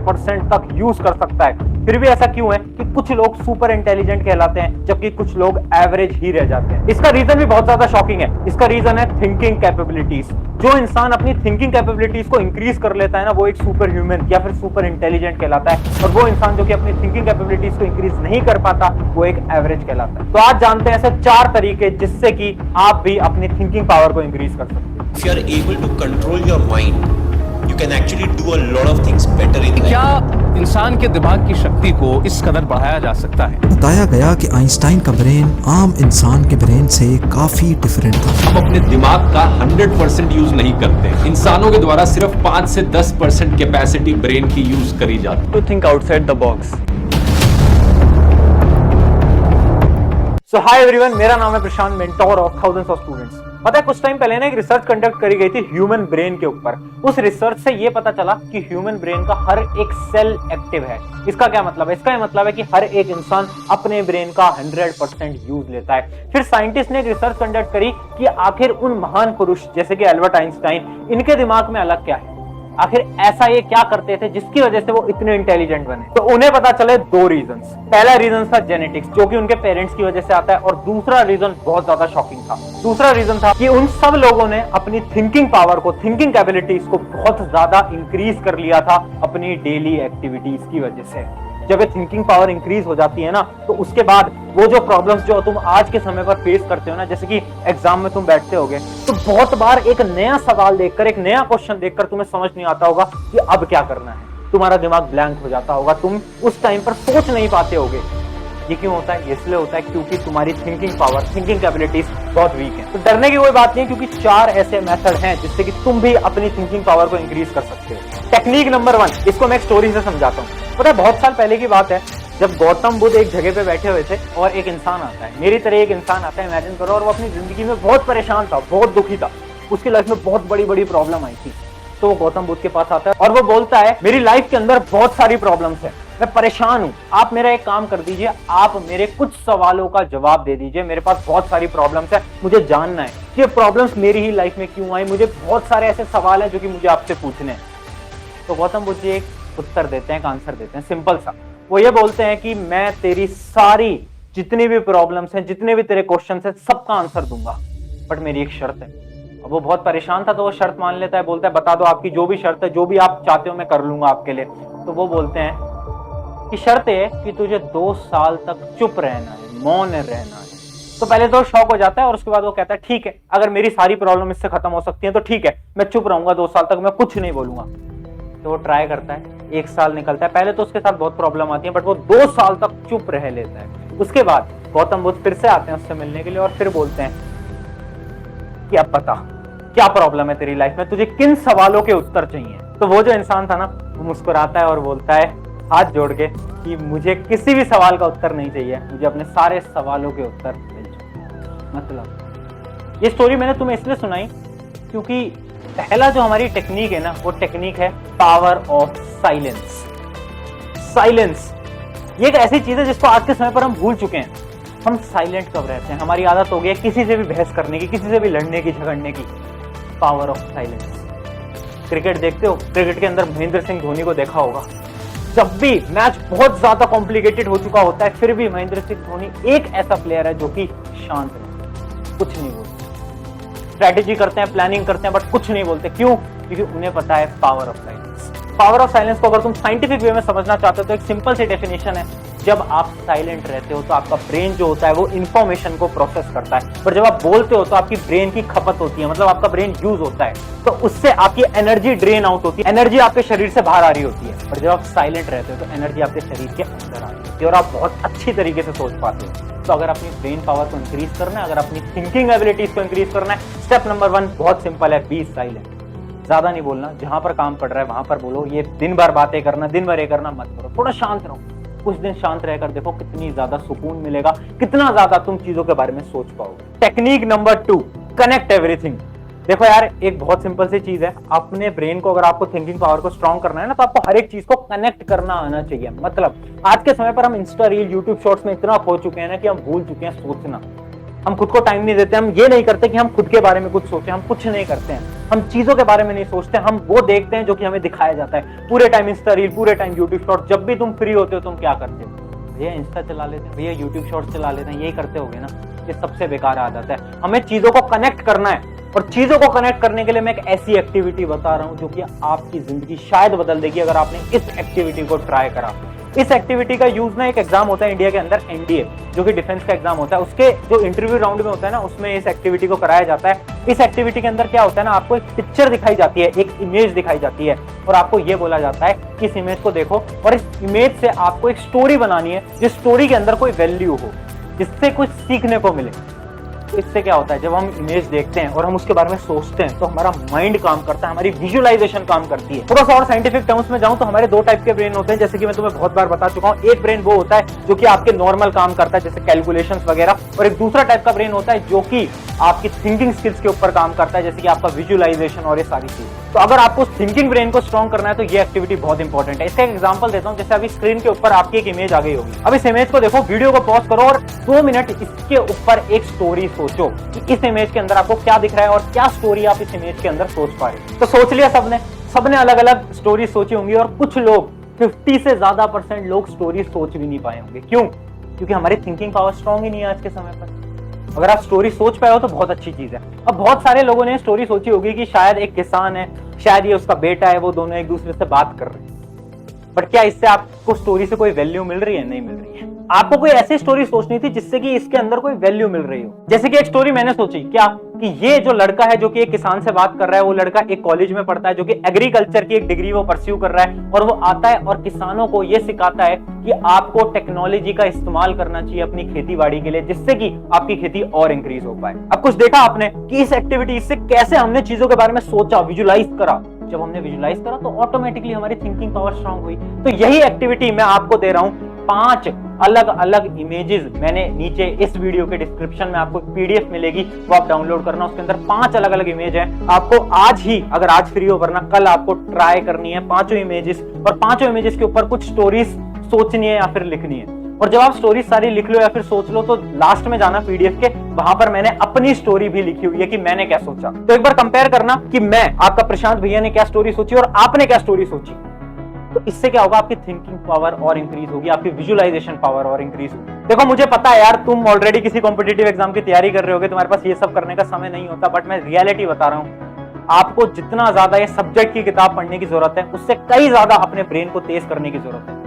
100% तक यूज कर सकता है। फिर भी ऐसा क्यों है कि कुछ लोग सुपर इंटेलिजेंट कहलाते हैं जबकि कुछ लोग एवरेज ही रह जाते हैं? इसका रीजन भी बहुत ज्यादा शॉकिंग है। इसका रीजन है थिंकिंग कैपेबिलिटीज। जो इंसान अपनी थिंकिंग कैपेबिलिटीज को इंक्रीज कर लेता है ना, वो एक सुपर ह्यूमन या फिर सुपर इंटेलिजेंट कहलाता है, और वो इंसान जो कि अपनी थिंकिंग कैपेबिलिटीज को इंक्रीज नहीं कर पाता, वो एक एवरेज कहलाता है। तो आज जानते हैं ऐसे 4 तरीके जिससे कि आप भी अपनी थिंकिंग पावर को इंक्रीज कर सकते हैं। If you are able to control your mind, you can actually do a lot of things better in life. क्या इंसान के दिमाग की शक्ति को इस कदर बढ़ाया जा सकता है? बताया गया कि आइंस्टाइन का ब्रेन आम इंसान के ब्रेन से काफी डिफरेंट था। हम अपने दिमाग का 100% यूज नहीं करते। इंसानों के द्वारा सिर्फ 5 से 10% कैपेसिटी ब्रेन की यूज करी जाती है। To think outside the box. So hi everyone, मेरा नाम है Prashant, mentor of thousands of students. पता है, कुछ टाइम पहले ना एक रिसर्च कंडक्ट करी गई थी ह्यूमन ब्रेन के ऊपर। उस रिसर्च से ये पता चला कि ह्यूमन ब्रेन का हर एक सेल एक्टिव है। इसका क्या मतलब है? इसका मतलब है कि हर एक इंसान अपने ब्रेन का 100% यूज लेता है। फिर साइंटिस्ट ने एक रिसर्च कंडक्ट करी कि आखिर उन महान पुरुष जैसे कि एल्बर्ट आइंस्टाइन, इनके दिमाग में अलग क्या है, आखिर ऐसा ये क्या करते थे जिसकी वजह से वो इतने इंटेलिजेंट बने। तो उन्हें पता चले 2 रीजंस। पहला रीजन था जेनेटिक्स, जो कि उनके पेरेंट्स की वजह से आता है, और दूसरा रीजन बहुत ज्यादा शॉकिंग था। दूसरा रीजन था कि उन सब लोगों ने अपनी थिंकिंग पावर को, थिंकिंग कैपेबिलिटीज को बहुत ज्यादा इंक्रीज कर लिया था अपनी डेली एक्टिविटीज की वजह से। जब ये थिंकिंग पावर इंक्रीज हो जाती है ना, तो उसके बाद वो जो प्रॉब्लम्स जो तुम आज के समय पर फेस करते हो ना, जैसे कि एग्जाम में तुम बैठते होगे तो बहुत बार एक नया सवाल देखकर, एक नया क्वेश्चन देखकर तुम्हें समझ नहीं आता होगा कि अब क्या करना है। तुम्हारा दिमाग ब्लैंक हो जाता होगा, तुम उस टाइम पर सोच नहीं पाते होगे। ये क्यों होता है? इसलिए होता है क्योंकि तुम्हारी थिंकिंग पावर, थिंकिंग कैपेबिलिटीज बहुत वीक है। तो डरने की कोई बात नहीं, क्योंकि 4 ऐसे मेथड हैं जिससे कि तुम भी अपनी थिंकिंग पावर को इंक्रीज कर सकते हो। टेक्निक नंबर 1, इसको मैं एक स्टोरी से समझाता हूँ। पता है, बहुत साल पहले की बात है, जब गौतम बुद्ध एक जगह पे बैठे हुए थे और एक इंसान आता है, मेरी तरह एक इंसान आता है, इमेजिन करो, और वो अपनी जिंदगी में बहुत परेशान था, बहुत दुखी था, उसकी लाइफ में बहुत बड़ी बड़ी प्रॉब्लम आई थी। तो वो गौतम बुद्ध के पास आता है और वो बोलता है, मेरी लाइफ के अंदर बहुत सारी प्रॉब्लम्स है, मैं परेशान हूँ, आप मेरा एक काम कर दीजिए, आप मेरे कुछ सवालों का जवाब दे दीजिए। मेरे पास बहुत सारी प्रॉब्लम्स है, मुझे जानना है कि ये प्रॉब्लम्स मेरी ही लाइफ में क्यों आई, मुझे बहुत सारे ऐसे सवाल हैं जो कि मुझे आपसे पूछने हैं। तो गौतम बुद्ध जी एक उत्तर देते हैं, एक आंसर देते हैं, सिंपल सा। वो ये बोलते हैं कि मैं तेरी सारी जितनी भी प्रॉब्लम्स हैं, जितने भी तेरे क्वेश्चंस हैं, सबका आंसर दूंगा, बट मेरी एक शर्त है। अब वो बहुत परेशान था तो वो शर्त मान लेता है, बोलता है बता दो आपकी जो भी शर्त है, जो भी आप चाहते हो मैं कर लूंगा आपके लिए। तो वो बोलते हैं कि शर्त है कि तुझे 2 साल तक चुप रहना है, मौन रहना है। तो पहले तो शॉक हो जाता है और उसके बाद वो कहता है ठीक है, अगर मेरी सारी प्रॉब्लम इससे खत्म हो सकती है तो ठीक है, मैं चुप रहूंगा 2 साल तक, मैं कुछ नहीं बोलूंगा। तो वो ट्राई करता है, 1 साल निकलता है। पहले तो उसके साथ बहुत प्रॉब्लम आती है, बट वो 2 साल तक चुप रह लेता है। उसके बाद गौतम बुद्ध फिर से आते हैं उससे मिलने के लिए और फिर बोलते हैं कि अब बता क्या प्रॉब्लम है तेरी लाइफ में, तुझे किन सवालों के उत्तर चाहिए। तो वो जो इंसान था ना, वो मुस्कुराता है और बोलता है हाथ जोड़ के कि मुझे किसी भी सवाल का उत्तर नहीं चाहिए, मुझे अपने सारे सवालों के उत्तर मिल जाए। मतलब ये स्टोरी मैंने तुम्हें इसलिए सुनाई क्योंकि पहला जो हमारी टेक्निक है ना, वो टेक्निक है पावर ऑफ साइलेंस। साइलेंस ये एक ऐसी चीज है जिसको आज के समय पर हम भूल चुके हैं। हम साइलेंट कब रहते हैं? हमारी आदत हो गई है किसी से भी बहस करने की, किसी से भी लड़ने की, झगड़ने की। Power of silence. क्रिकेट देखते हो? क्रिकेट के अंदर महेंद्र सिंह धोनी को देखा होगा, जब भी मैच बहुत ज्यादा कॉम्प्लिकेटेड हो चुका होता है, फिर भी महेंद्र सिंह धोनी एक ऐसा प्लेयर है जो कि शांत रहता है, कुछ नहीं बोलते। स्ट्रैटेजी करते हैं, प्लानिंग करते हैं, बट कुछ नहीं बोलते। क्यों? क्योंकि उन्हें पता है power of silence. Power of silence को अगर तुम साइंटिफिक वे में समझना चाहते हो तो एक सिंपल सी डेफिनेशन है, जब आप साइलेंट रहते हो तो आपका ब्रेन जो होता है वो इंफॉर्मेशन को प्रोसेस करता है, पर जब आप बोलते हो तो आपकी ब्रेन की खपत होती है, मतलब आपका ब्रेन यूज होता है, तो उससे आपकी एनर्जी ड्रेन आउट होती है, एनर्जी आपके शरीर से बाहर आ रही होती है। पर जब आप साइलेंट रहते हो तो एनर्जी आपके शरीर के अंदर आ रही होती है और आप बहुत अच्छी तरीके से सोच पाते हो। तो अगर अपनी ब्रेन पावर को इंक्रीज करना है, अगर अपनी थिंकिंग एबिलिटीज को इंक्रीज करना है, स्टेप नंबर 1 बहुत सिंपल है, बी साइलेंट। ज्यादा नहीं बोलना, जहां पर काम पड़ रहा है वहां पर बोलो। ये दिन भर बातें करना, दिन भर ये करना मत करो, थोड़ा शांत रहो। कुछ दिन शांत रहकर देखो कितनी ज्यादा सुकून मिलेगा, कितना ज्यादा तुम चीजों के बारे में सोच पाओगे। Technique number 2, connect everything. देखो यार, एक बहुत सिंपल सी चीज है, अपने ब्रेन को अगर आपको थिंकिंग पावर को स्ट्रॉन्ग करना है ना, तो आपको हर एक चीज को कनेक्ट करना आना चाहिए। मतलब आज के समय पर हम इंस्टा रील, यूट्यूब शॉर्ट्स में इतना खो चुके हैं ना कि हम भूल चुके हैं सोचना। हम खुद को टाइम नहीं देते, हम ये नहीं करते कि हम खुद के बारे में कुछ सोचें, हम कुछ नहीं करते हैं, हम चीजों के बारे में नहीं सोचते, हम वो देखते हैं जो कि हमें दिखाया जाता है। पूरे टाइम इंस्टा रील, पूरे टाइम यूट्यूब शॉर्ट। जब भी तुम फ्री होते हो तुम क्या करते हो? भैया इंस्टा चला लेते हैं, भैया यूट्यूब शॉर्ट चला लेते हैं, यही करते होगे ना। ये सबसे बेकार आदत है। हमें चीजों को कनेक्ट करना है, और चीजों को कनेक्ट करने के लिए मैं एक ऐसी एक्टिविटी बता रहा हूं जो कि आपकी जिंदगी शायद बदल देगी अगर आपने इस एक्टिविटी को ट्राई करा। इस एक्टिविटी का यूज ना, एक एग्जाम होता है इंडिया के अंदर एनडीए, जो कि डिफेंस का एग्जाम होता है, उसके जो इंटरव्यू राउंड में होता है ना, उसमें इस एक्टिविटी को कराया जाता है। इस एक्टिविटी के अंदर क्या होता है ना, आपको एक पिक्चर दिखाई जाती है, एक इमेज दिखाई जाती है, और आपको ये बोला जाता है कि इस इमेज को देखो और इस इमेज से आपको एक स्टोरी बनानी है, जिस स्टोरी के अंदर कोई वैल्यू हो, जिससे कुछ सीखने को मिले। इससे क्या होता है, जब हम इमेज देखते हैं और हम उसके बारे में सोचते हैं तो हमारा माइंड काम करता है, हमारी विजुअलाइजेशन काम करती है। थोड़ा सा और साइंटिफिक टर्म्स में जाऊं तो हमारे दो टाइप के ब्रेन होते हैं, जैसे कि मैं तुम्हें बहुत बार बता चुका हूं। एक ब्रेन वो होता है जो कि आपके नॉर्मल काम करता है, जैसे कैलकुलेशंस वगैरह, और एक दूसरा टाइप का ब्रेन होता है जो कि आपकी थिंकिंग स्किल्स के ऊपर काम करता है, जैसे कि आपका विजुअलाइजेशन और ये सारी चीज। तो अगर आपको थिंकिंग ब्रेन को स्ट्रॉन्ग करना है तो ये एक्टिविटी बहुत इंपॉर्टेंट है। इसका एक एग्जांपल देता हूं, जैसे अभी स्क्रीन के ऊपर आपकी एक इमेज आ गई होगी। अब इस इमेज को देखो, वीडियो को पॉज करो और 2 मिनट इसके ऊपर एक स्टोरी सोचो कि इस इमेज के अंदर आपको क्या दिख रहा है और क्या स्टोरी आप इस इमेज के अंदर सोच पा रहे हो। तो सोच लिया सबने अलग अलग स्टोरी सोची होंगी, और कुछ लोग 50 से ज्यादा % लोग स्टोरी सोच भी नहीं पाए होंगे। क्यों? क्योंकि हमारी थिंकिंग पावर स्ट्रॉन्ग ही नहीं है आज के समय पर। अगर आप स्टोरी सोच पाए हो तो बहुत अच्छी चीज है। अब बहुत सारे लोगों ने स्टोरी सोची होगी कि शायद एक किसान है, शायद ये उसका बेटा है, वो दोनों एक दूसरे से बात कर रहे हैं। बट क्या इससे आपको स्टोरी से कोई वैल्यू मिल रही है? नहीं मिल रही है। आपको कोई ऐसी स्टोरी सोचनी थी जिससे कि इसके अंदर कोई वैल्यू मिल रही हो। जैसे कि एक स्टोरी मैंने सोची, क्या कि ये जो लड़का है जो कि एक किसान से बात कर रहा है, वो लड़का एक कॉलेज में पढ़ता है जो कि एग्रीकल्चर की एक डिग्री वो परस्यू कर रहा है, और वो आता है और किसानों को ये सिखाता है कि आपको टेक्नोलॉजी का इस्तेमाल करना चाहिए अपनी खेती बाड़ी के लिए, जिससे कि आपकी खेती और इंक्रीज हो पाए। अब कुछ देखा आपने कि इस एक्टिविटी से कैसे हमने चीजों के बारे में सोचा, विजुअलाइज करा। जब हमने विजुअलाइज करा तो ऑटोमेटिकली हमारी थिंकिंग पावर स्ट्रांग हुई। तो यही एक्टिविटी मैं आपको दे रहा हूं। 5 अलग अलग इमेजेस मैंने नीचे इस वीडियो के डिस्क्रिप्शन में आपको पीडीएफ मिलेगी, वो आप डाउनलोड करना। उसके अंदर 5 अलग अलग इमेज है। आपको आज ही, अगर आज फ्री हो, वरना कल आपको ट्राई करनी है 5 इमेजेस, और 5 इमेजेस के ऊपर कुछ स्टोरीज सोचनी है या फिर लिखनी है। और जब आप स्टोरी सारी लिख लो या फिर सोच लो तो लास्ट में जाना पीडीएफ के, वहां पर मैंने अपनी स्टोरी भी लिखी हुई है कि मैंने क्या सोचा। तो एक बार कंपेयर करना कि मैं, आपका प्रशांत भैया ने क्या स्टोरी सोची और आपने क्या स्टोरी सोची। तो इससे क्या होगा, आपकी थिंकिंग पावर और इंक्रीज होगी, आपकी विजुअलाइजेशन पावर और इंक्रीज होगी। देखो मुझे पता है यार, तुम ऑलरेडी किसी कॉम्पिटिटिव एग्जाम की तैयारी कर रहे होगे, तुम्हारे पास ये सब करने का समय नहीं होता, बट मैं रियलिटी बता रहा हूं। आपको जितना ज्यादा ये सब्जेक्ट की किताब पढ़ने की जरूरत है, उससे कई ज्यादा अपने ब्रेन को तेज करने की जरूरत है।